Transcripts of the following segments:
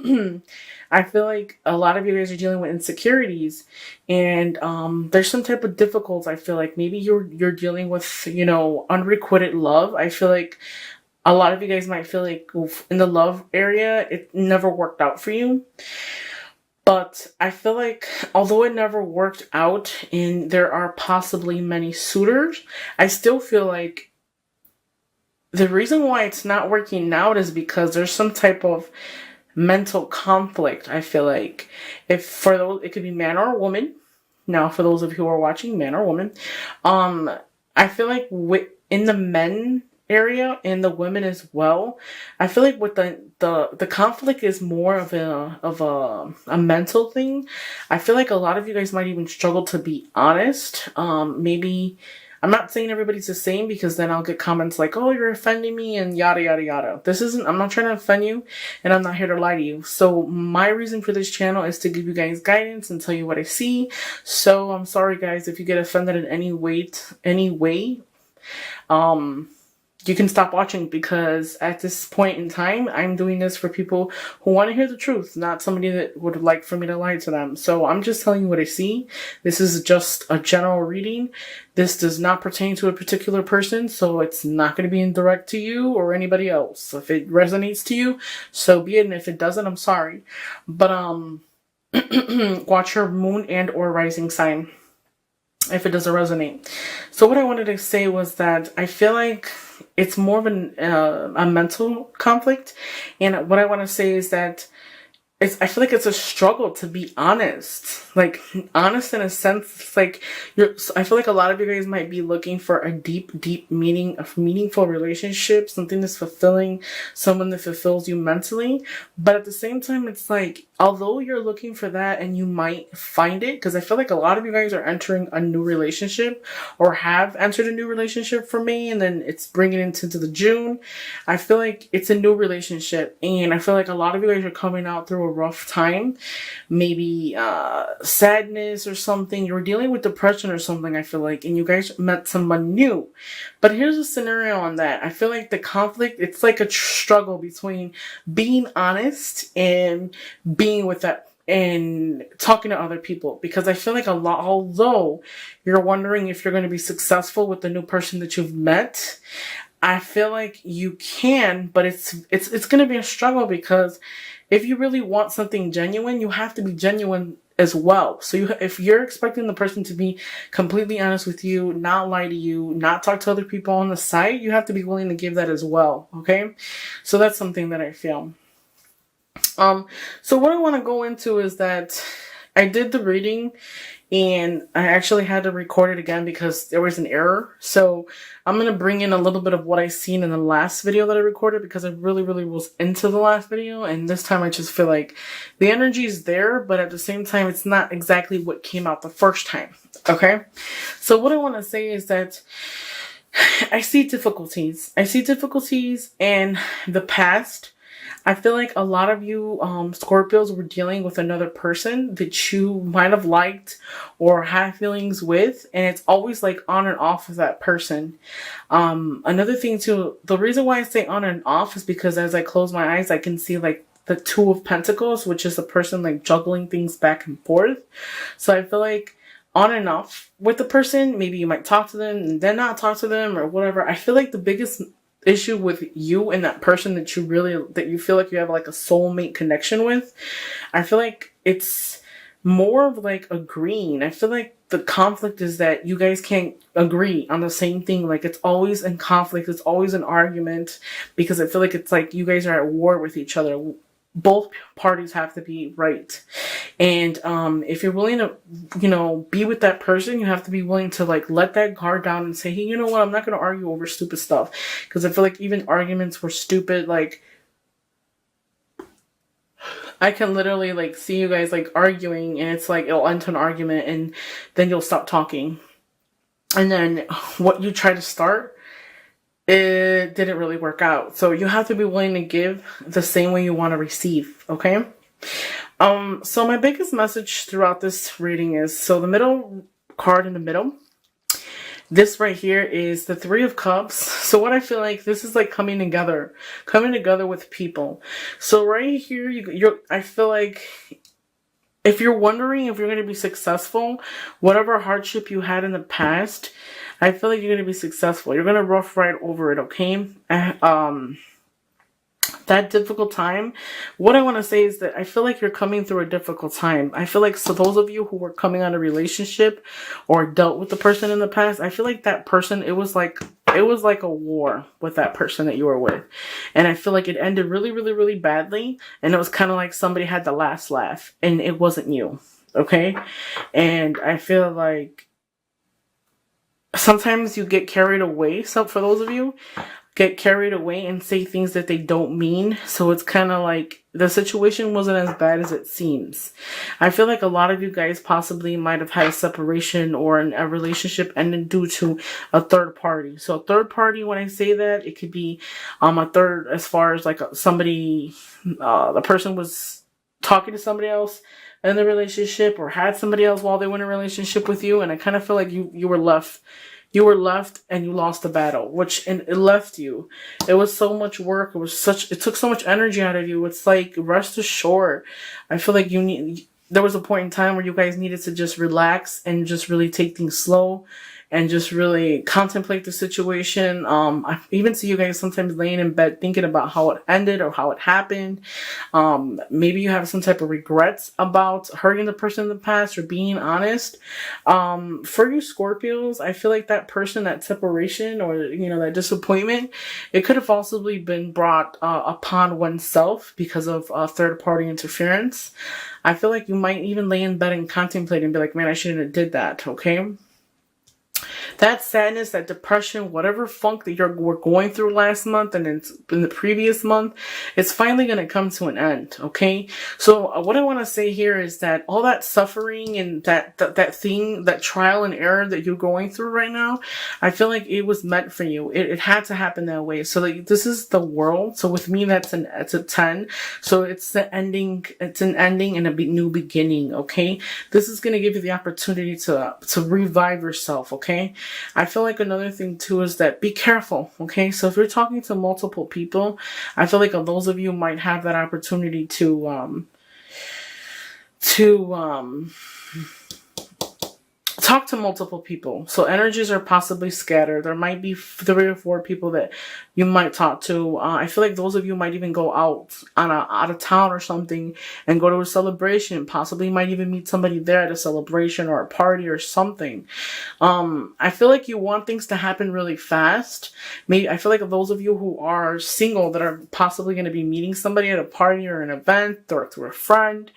I feel like a lot of you guys are dealing with insecurities, and there's some type of difficulties. I feel like maybe you're dealing with, unrequited love. I feel like a lot of you guys might feel like, oof, in the love area, it never worked out for you. But I feel like although it never worked out and there are possibly many suitors, I still feel like the reason why it's not working out is because there's some type of mental conflict. I feel like if for those, it could be man or woman. Now, for those of you who are watching, man or woman, um, I feel like in the men area and the women as well, I feel like with the conflict is more of a mental thing. I feel like a lot of you guys might even struggle to be honest. Maybe I'm not saying everybody's the same because then I'll get comments like, "Oh, you're offending me," and yada yada yada. I'm not trying to offend you, and I'm not here to lie to you. So my reason for this channel is to give you guys guidance and tell you what I see. So I'm sorry guys if you get offended in any way. You can stop watching because at this point in time, I'm doing this for people who want to hear the truth, not somebody that would like for me to lie to them. So I'm just telling you what I see. This is just a general reading. This does not pertain to a particular person, so it's not going to be indirect to you or anybody else. If it resonates to you, so be it. And if it doesn't, I'm sorry. But watch your moon and or rising sign if it doesn't resonate. So what I wanted to say was that I feel like it's more of a mental conflict. And what I want to say is that I feel like it's a struggle to be honest. Like, honest in a sense, it's like I feel like a lot of you guys might be looking for a deep meaning, a meaningful relationship, something that's fulfilling, someone that fulfills you mentally. But at the same time, it's like, although you're looking for that and you might find it, because I feel like a lot of you guys are entering a new relationship or have entered a new relationship for me, and then it's bringing it into the June. I feel like it's a new relationship, and I feel like a lot of you guys are coming out through a rough time, maybe sadness or something. You're dealing with depression or something, I feel like, and you guys met someone new. But here's a scenario on that. I feel like the conflict, it's like a struggle between being honest and being with that and talking to other people, because I feel like although you're wondering if you're going to be successful with the new person that you've met, I feel like you can, but it's going to be a struggle, because if you really want something genuine, you have to be genuine as well. So if you're expecting the person to be completely honest with you, not lie to you, not talk to other people on the side, you have to be willing to give that as well. Okay. So that's something that I feel. So what I want to go into is that I did the reading and I actually had to record it again because there was an error. So I'm going to bring in a little bit of what I seen in the last video that I recorded, because I really was into the last video. And this time I just feel like the energy is there, but at the same time, it's not exactly what came out the first time. Okay. So what I want to say is that I see difficulties. I see difficulties in the past. I feel like a lot of you Scorpios were dealing with another person that you might have liked or had feelings with, and it's always like on and off with that person. Another thing too, the reason why I say on and off is because as I close my eyes, I can see like the Two of Pentacles, which is the person like juggling things back and forth. So I feel like on and off with the person, maybe you might talk to them and then not talk to them or whatever. I feel like the biggest issue with you and that person that you feel like you have like a soulmate connection with, I feel like it's more of like agreeing. I feel like the conflict is that you guys can't agree on the same thing. Like, it's always in conflict. It's always an argument, because I feel like it's like you guys are at war with each other. Both parties have to be right. And if you're willing to, be with that person, you have to be willing to like let that guard down and say, hey, you know what? I'm not going to argue over stupid stuff. Because I feel like even arguments were stupid. Like, I can literally like see you guys like arguing, and it's like it'll end to an argument and then you'll stop talking. And then what you try to start, it didn't really work out. So you have to be willing to give the same way you want to receive. Okay. So my biggest message throughout this reading is, so the middle card in the middle, This right here is the Three of Cups. So what I feel like, this is like coming together with people. So right here, I feel like if you're wondering if you're going to be successful, whatever hardship you had in the past, I feel like you're going to be successful. You're going to rough right over it, okay? That difficult time, what I want to say is that I feel like you're coming through a difficult time. I feel like, so those of you who were coming out of a relationship or dealt with the person in the past, I feel like that person, it was like a war with that person that you were with. And I feel like it ended really, really, really badly. And it was kind of like somebody had the last laugh and it wasn't you. Okay. And I feel like sometimes you get carried away. So for those of you, get carried away and say things that they don't mean. So it's kind of like the situation wasn't as bad as it seems. I feel like a lot of you guys possibly might have had a separation or a relationship ended due to a third party. So a third party, when I say that, it could be a third as far as like somebody, the person was talking to somebody else in the relationship or had somebody else while they were in a relationship with you. And I kind of feel like you were left. You were left and you lost the battle, and it left you. It was so much work. It took so much energy out of you. It's like, rest assured. I feel like there was a point in time where you guys needed to just relax and just really take things slow and just really contemplate the situation. I even see you guys sometimes laying in bed thinking about how it ended or how it happened. Maybe you have some type of regrets about hurting the person in the past or being honest. For you Scorpios, I feel like that person, that separation or, that disappointment, it could have possibly been brought upon oneself because of third party interference. I feel like you might even lay in bed and contemplate and be like, man, I shouldn't have did that. Okay. That sadness, that depression, whatever funk that we're going through last month and in the previous month, it's finally going to come to an end, okay? So what I want to say here is that all that suffering and that trial and error that you're going through right now, I feel like it was meant for you. It had to happen that way. So this is the world. So with me, it's a 10. So it's the ending. It's an ending and a new beginning, okay? This is going to give you the opportunity to revive yourself, okay? I feel like another thing too is that be careful, okay? So if you're talking to multiple people, I feel like those of you might have that opportunity to talk to multiple people. So energies are possibly scattered. There might be 3 or 4 people that you might talk to. I feel like those of you might even go out of town or something and go to a celebration. Possibly might even meet somebody there at a celebration or a party or something. I feel like you want things to happen really fast. Maybe I feel like those of you who are single that are possibly going to be meeting somebody at a party or an event or through a friend.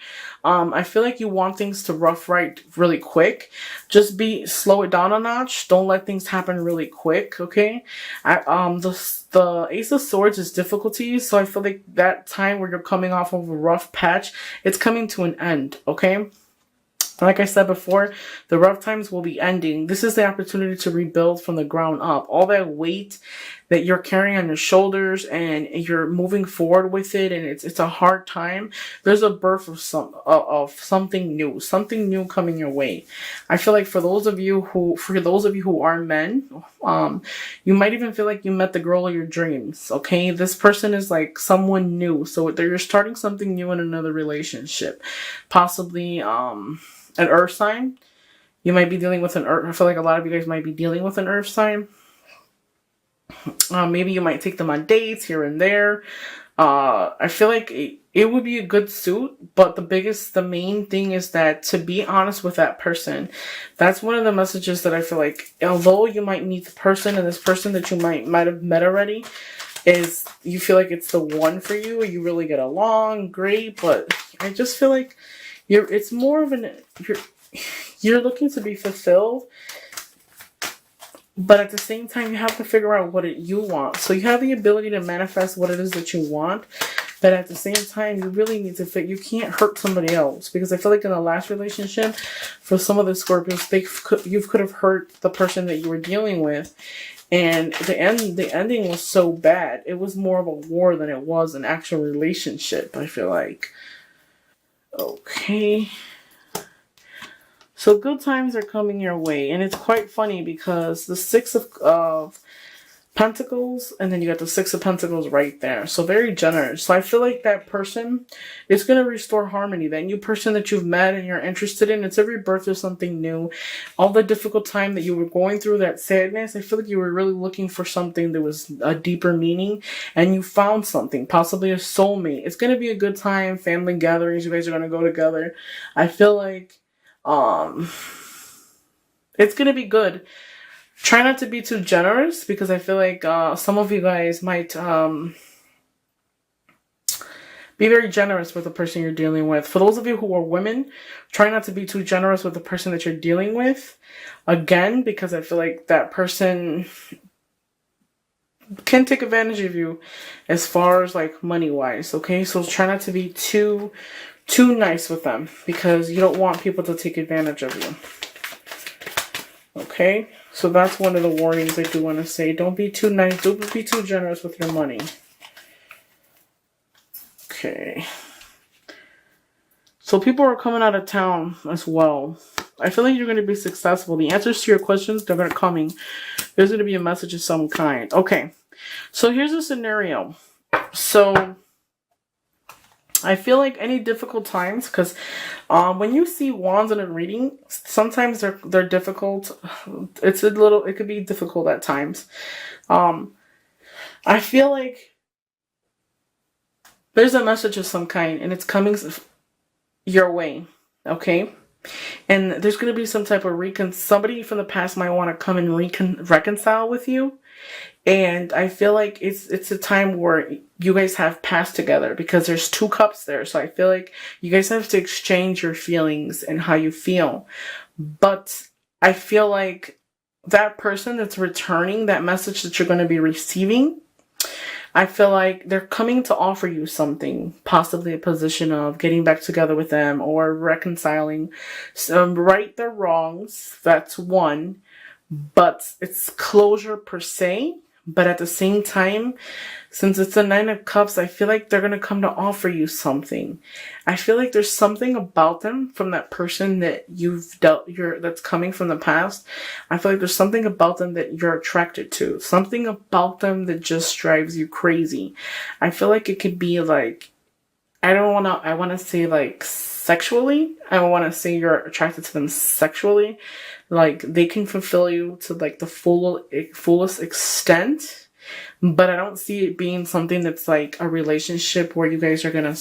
I feel like you want things to rough right really quick. Just slow it down a notch. Don't let things happen really quick, okay? The Ace of Swords is difficulties, so I feel like that time where you're coming off of a rough patch, it's coming to an end, okay? Like I said before, the rough times will be ending. This is the opportunity to rebuild from the ground up. All that weight that you're carrying on your shoulders and you're moving forward with it, and it's a hard time. There's a birth of something new coming your way. I feel like for those of you who are men, you might even feel like you met the girl of your dreams. Okay, this person is like someone new, so you're starting something new in another relationship, possibly an earth sign. You might be dealing with an earth. I feel like a lot of you guys might be dealing with an earth sign. Maybe you might take them on dates here and there. I feel like it would be a good suit, but the main thing is that to be honest with that person. That's one of the messages that I feel like, although you might meet the person and this person that you might have met already, is you feel like it's the one for you. You really get along, great, but I just feel like it's more of you're looking to be fulfilled, but at the same time, you have to figure out what you want. So you have the ability to manifest what it is that you want, but at the same time, you really need to you can't hurt somebody else, because I feel like in the last relationship, for some of the Scorpios, you could have hurt the person that you were dealing with, and the ending was so bad. It was more of a war than it was an actual relationship, I feel like. Okay. So good times are coming your way. And it's quite funny because the Six of Pentacles, and then you got the Six of Pentacles right there. So very generous. So I feel like that person is going to restore harmony. That new person that you've met and you're interested in, it's a rebirth of something new. All the difficult time that you were going through, that sadness, I feel like you were really looking for something that was a deeper meaning, and you found something, possibly a soulmate. It's going to be a good time, family gatherings, you guys are going to go together. I feel like it's going to be good. Try not to be too generous, because I feel like some of you guys might be very generous with the person you're dealing with. For those of you who are women, try not to be too generous with the person that you're dealing with. Again, because I feel like that person can take advantage of you as far as like money-wise, okay? So try not to be too nice with them, because you don't want people to take advantage of you. Okay? So that's one of the warnings I do want to say. Don't be too nice. Don't be too generous with your money. Okay. So people are coming out of town as well. I feel like you're going to be successful. The answers to your questions, they're going to coming. There's going to be a message of some kind. Okay. So here's a scenario. So I feel like any difficult times, because when you see wands in a reading, sometimes they're difficult. It could be difficult at times. I feel like there's a message of some kind, and it's coming your way, okay? And there's going to be some type of somebody from the past might want to come and reconcile with you. And I feel like it's a time where you guys have passed together, because there's 2 cups there. So I feel like you guys have to exchange your feelings and how you feel. But I feel like that person that's returning that message that you're going to be receiving, I feel like they're coming to offer you something, possibly a position of getting back together with them or reconciling, right their wrongs. That's one. But it's closure per se. But at the same time, since it's the 9 of Cups, I feel like they're going to come to offer you something. I feel like there's something about them from that person that that's coming from the past. I feel like there's something about them that you're attracted to. Something about them that just drives you crazy. I feel like it could be like, I want to say like sexually. I want to say you're attracted to them sexually. Like, they can fulfill you to like the fullest extent, but I don't see it being something that's like a relationship where you guys are gonna,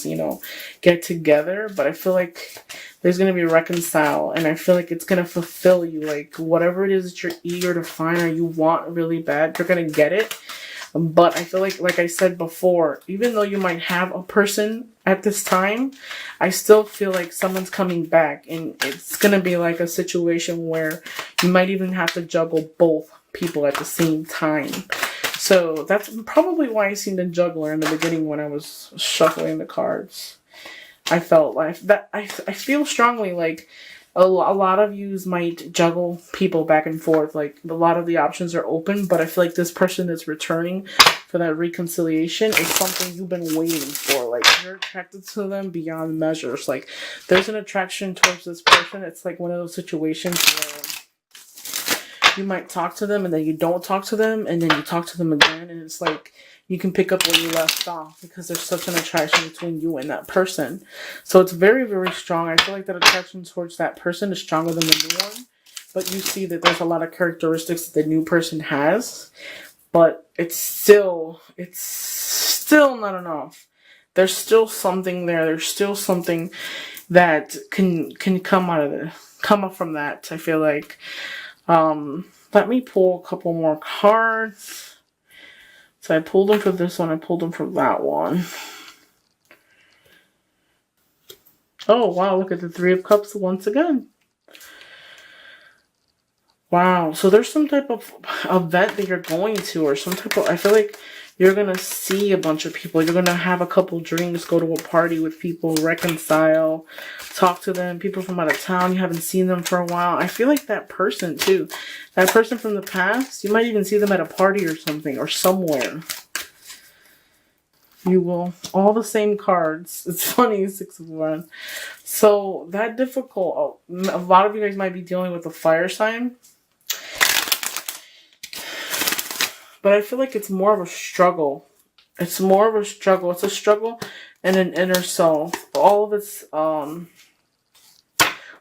get together. But I feel like there's gonna be a reconcile, and I feel like it's gonna fulfill you. Like, whatever it is that you're eager to find or you want really bad, you're gonna get it. But I feel like I said before, even though you might have a person at this time, I still feel like someone's coming back, and it's going to be like a situation where you might even have to juggle both people at the same time. So that's probably why I seen the juggler in the beginning when I was shuffling the cards. I felt like that. I feel strongly like a lot of yous might juggle people back and forth. Like, a lot of the options are open, but I feel like this person that's returning for that reconciliation is something you've been waiting for. Like, you're attracted to them beyond measures. Like, there's an attraction towards this person. It's like one of those situations where you might talk to them and then you don't talk to them, and then you talk to them again, and it's like you can pick up where you left off, because there's such an attraction between you and that person. So it's very, very strong. I feel like that attraction towards that person is stronger than the new one. But you see that there's a lot of characteristics that the new person has. But it's still not enough. There's still something there. There's still something that can come up from that, I feel like. Let me pull a couple more cards. So I pulled them for this one. I pulled them for that one. Oh, wow. Look at the 3 of Cups once again. Wow. So there's some type of event that you're going to, or some type of, I feel like you're going to see a bunch of people. You're going to have a couple drinks, go to a party with people, reconcile, talk to them. People from out of town, you haven't seen them for a while. I feel like that person too. That person from the past, you might even see them at a party or something, or somewhere. You will. All the same cards. It's funny, 6 of Wands. So that difficult. A lot of you guys might be dealing with a fire sign. But I feel like it's more of a struggle. It's more of a struggle. It's a struggle in an inner self. All of it's,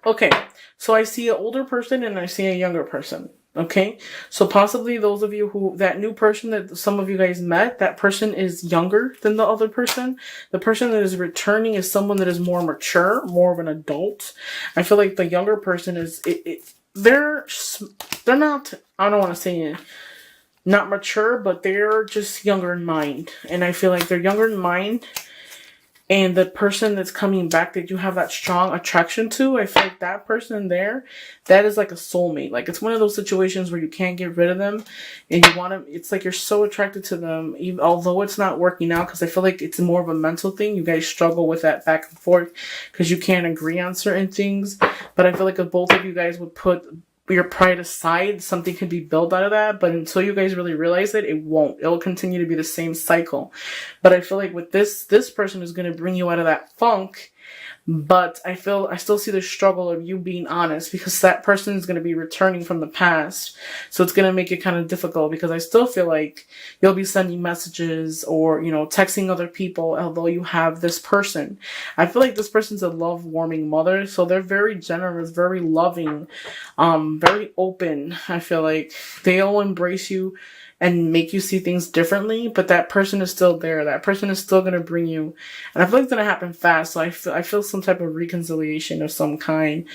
okay. So I see an older person and I see a younger person. Okay. So possibly those of you who, that new person that some of you guys met, that person is younger than the other person. The person that is returning is someone that is more mature, more of an adult. I feel like the younger person is, they're not, I don't want to say it, not mature, but they're just younger in mind. And I feel like they're younger in mind. And the person that's coming back that you have that strong attraction to, I feel like that person there, that is like a soulmate. Like it's one of those situations where you can't get rid of them. And you want to, it's like you're so attracted to them, even, although it's not working out. Because I feel like it's more of a mental thing. You guys struggle with that back and forth because you can't agree on certain things. But I feel like if both of you guys would put your pride aside, something could be built out of that. But until you guys really realize it, it won't. It'll continue to be the same cycle. But I feel like with this person is going to bring you out of that funk. But I still see the struggle of you being honest, because that person is going to be returning from the past. So it's going to make it kind of difficult, because I still feel like you'll be sending messages or, you know, texting other people, although you have this person. I feel like this person's a love warming mother. So they're very generous, very loving, very open. I feel like they'll embrace you and make you see things differently, but that person is still there. That person is still going to bring you, and I feel like it's going to happen fast. So I feel some type of reconciliation of some kind.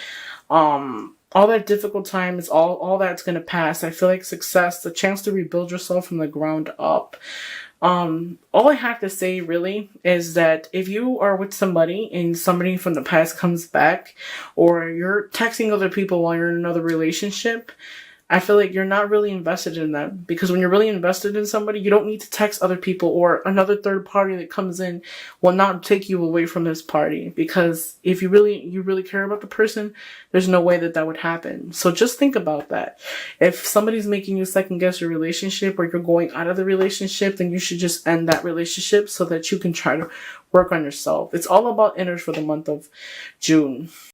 All that difficult time is all that's going to pass. I feel like success, the chance to rebuild yourself from the ground up. All I have to say really is that if you are with somebody and somebody from the past comes back, or you're texting other people while you're in another relationship, I feel like you're not really invested in them, because when you're really invested in somebody, you don't need to text other people, or another third party that comes in will not take you away from this party. Because if you really care about the person, there's no way that would happen. So just think about that. If somebody's making you second guess your relationship, or you're going out of the relationship, then you should just end that relationship so that you can try to work on yourself. It's all about inners for the month of June.